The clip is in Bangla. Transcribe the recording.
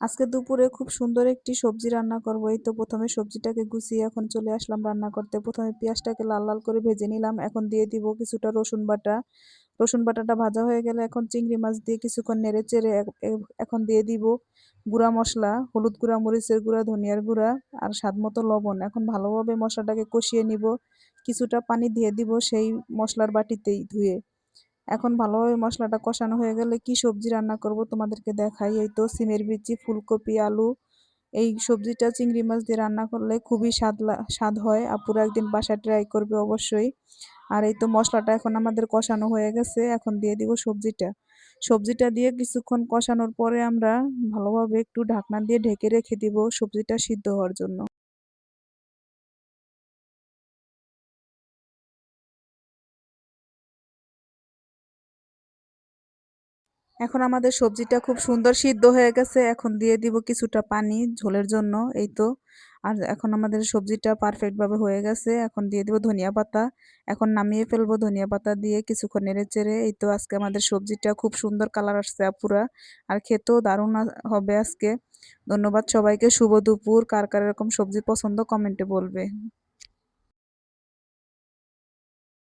আজকে দুপুরে খুব সুন্দর একটি সবজি রান্না করব। এই তো প্রথমে সবজিটাকে গুছিয়ে এখন চলে আসলাম রান্না করতে। প্রথমে পেঁয়াজটাকে লাল লাল করে ভেজে নিলাম। এখন দিয়ে দিব কিছুটা রসুন বাটা। রসুন বাটাটা ভাজা হয়ে গেলে এখন চিংড়ি মাছ দিয়ে কিছুক্ষণ নেড়ে চেড়ে এখন দিয়ে দিব গুঁড়া মশলা, হলুদ গুঁড়া, মরিচের গুঁড়া, ধনিয়ার গুঁড়া আর স্বাদ মতো লবণ। এখন ভালোভাবে মশলাটাকে কষিয়ে নিব। কিছুটা পানি দিয়ে দিব সেই মশলার বাটিতেই ধুয়ে। এখন ভালোভাবে মশলাটা কষানো হয়ে গেলে কি সবজি রান্না করব তোমাদেরকে দেখাই। এই তো সিমের বিচি, ফুলকপি, আলু, এই সবজিটা চিংড়ি মাছ দিয়ে রান্না করলে খুবই স্বাদ হয়। আপুরা একদিন বাসায় ট্রাই করবে অবশ্যই। আর এই তো মশলাটা এখন আমাদের কষানো হয়ে গেছে। এখন দিয়ে দিব সবজিটা। সবজিটা দিয়ে কিছুক্ষণ কষানোর পরে আমরা ভালোভাবে একটু ঢাকনা দিয়ে ঢেকে রেখে দিব সবজিটা সিদ্ধ হওয়ার জন্য। এখন আমাদের সবজিটা খুব সুন্দর সিদ্ধ হয়ে গেছে। এখন দিয়ে দিব কিছুটা পানি ঝোলের জন্য। এই তো। আর এখন আমাদের সবজিটা পারফেক্ট ভাবে হয়ে গেছে। এখন দিয়ে দিব ধনিয়া পাতা। এখন নামিয়ে ফেলবো ধনিয়া পাতা দিয়ে কিছুক্ষণ নেড়ে চেড়ে। এই তো আজকে আমাদের সবজিটা খুব সুন্দর কালার আসছে আপুরা। আর খেতেও দারুণ হবে আজকে। ধন্যবাদ সবাইকে। শুভ দুপুর। কার কার এরকম সবজি পছন্দ কমেন্টে বলবে।